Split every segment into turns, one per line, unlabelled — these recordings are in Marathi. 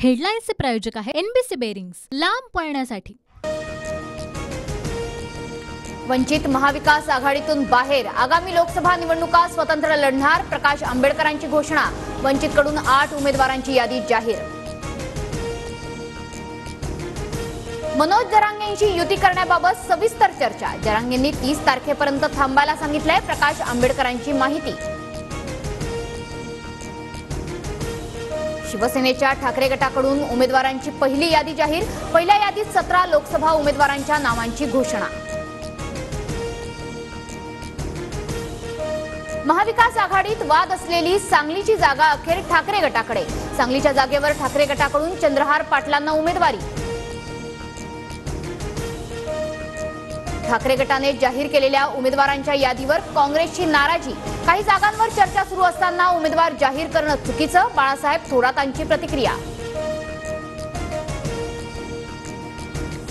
हेडलाईन्सचे प्रायोजक आहे एनबीसी बेरिंग्स, लांब पळण्यासाठी।
वंचित महाविकास आघाडीतून बाहेर, आगामी लोकसभा निवडणुका स्वतंत्र लढणार, प्रकाश आंबेडकरांची घोषणा। वंचितकडून 8 उमेदवारांची यादी जाहीर। मनोज जरांगेंशी युती करण्याबाबत सविस्तर चर्चा, जरांगेंनी 30 तारखेपर्यंत थांबायला सांगितलंय, प्रकाश आंबेडकरांची माहिती। शिवसेनेच्या ठाकरे गटाकडून उमेदवारांची पहिली यादी जाहीर, पहिल्या यादीत 17 लोकसभा उमेदवारांच्या नावांची घोषणा। महाविकास आघाडीत वाद असलेली सांगलीची जागा अखेर ठाकरे गटाकडे, सांगलीच्या जागेवर ठाकरे गटाकडून चंद्रहार पाटलांना उमेदवारी। ठाकरे गटाने जाहीर केलेल्या उमेदवारांच्या यादीवर काँग्रेसची नाराजी, काही जागांवर चर्चा सुरू असताना उमेदवार जाहीर करणं चुकीचं, बाळासाहेब थोरातांची प्रतिक्रिया।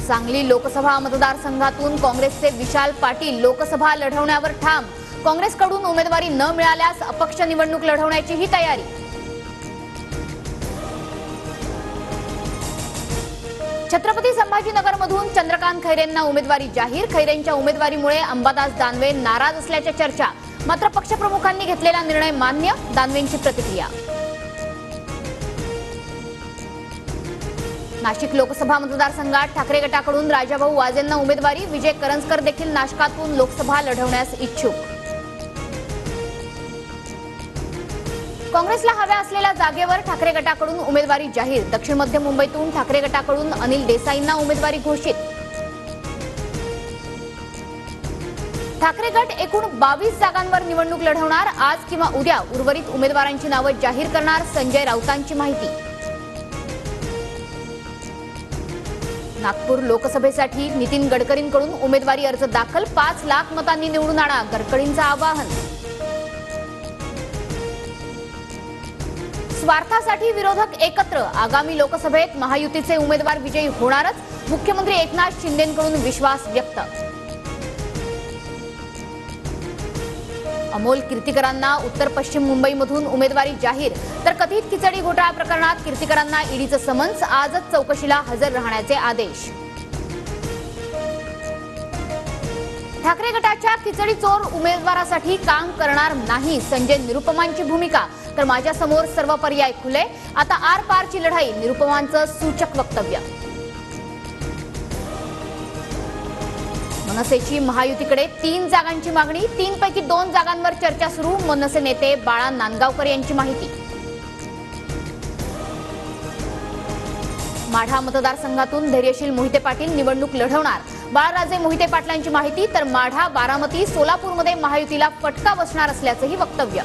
सांगली लोकसभा मतदारसंघातून काँग्रेसचे विशाल पाटील लोकसभा लढवण्यावर ठाम, काँग्रेसकडून उमेदवारी न मिळाल्यास अपक्ष निवडणूक लढवण्याची ही तयारी। छत्रपती संभाजीनगरमधून चंद्रकांत खैरेंना उमेदवारी जाहीर, खैरेंच्या उमेदवारीमुळे अंबादास दानवे नाराज असल्याच्या चर्चा, मात्र पक्षप्रमुखांनी घेतलेला निर्णय मान्य, दानवेंची प्रतिक्रिया। नाशिक लोकसभा मतदारसंघात ठाकरे गटाकडून राजाभाऊ वाजेंना उमेदवारी, विजय करंजकर देखील नाशकातून लोकसभा लढवण्यास इच्छुक। काँग्रेसला हव्या असलेल्या जागेवर ठाकरे गटाकडून उमेदवारी जाहीर, दक्षिण मध्य मुंबईतून ठाकरे गटाकडून अनिल देसाईंना उमेदवारी घोषित। ठाकरे गट एकूण 22 जागांवर निवडणूक लढवणार, आज किंवा उद्या उर्वरित उमेदवारांची नावं जाहीर करणार, संजय राऊतांची माहिती। नागपूर लोकसभेसाठी नितीन गडकरींकडून उमेदवारी अर्ज दाखल, 5 लाख मतांनी निवडून आणा, गडकरींचं आवाहन। स्वार्थासाठी विरोधक एकत्र, आगामी लोकसभेत महायुतीचे उमेदवार विजयी होणारच, मुख्यमंत्री एकनाथ शिंदेंकडून विश्वास व्यक्त। अमोल कीर्तिकरांना उत्तर पश्चिम मुंबईमधून उमेदवारी जाहीर, तर कथित खिचडी घोटाळा प्रकरणात कीर्तिकरांना ईडीचं समन्स, आजच चौकशीला हजर राहण्याचे आदेश। ठाकरे गटाच्या खिचडी चोर उमेदवारासाठी काम करणार नाही, संजय निरुपमांची भूमिका, तर माझ्या समोर सर्व पर्याय खुले, आता आर पारची लढाई, निरुपमांचं सूचक वक्तव्य। मनसेची महायुतीकडे 3 जागांची मागणी, 3 पैकी 2 जागांवर चर्चा सुरू, मनसे नेते बाळा नांदगावकर यांची माहिती। माढा मतदारसंघातून धैर्यशील मोहिते पाटील निवडणूक लढवणार, बाळराजे मोहिते पाटलांची माहिती, तर माढा, बारामती, सोलापूरमध्ये महायुतीला फटका बसणार असल्याचंही वक्तव्य।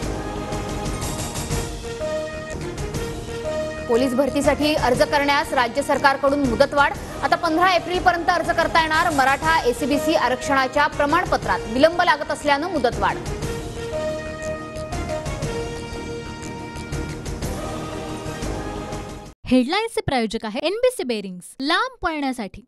पोलीस भरतीसाठी अर्ज करण्यास राज्य सरकारकडून मुदतवाढ, आता 15 एप्रिलपर्यंत अर्ज करता येणार, मराठा एसीबीसी आरक्षणाच्या प्रमाणपत्रात विलंब लागत असल्यानं मुदतवाढ।
हेडलाईन्सचे प्रायोजक आहे एनबीसी बेरिंग्स, लांब पळण्यासाठी।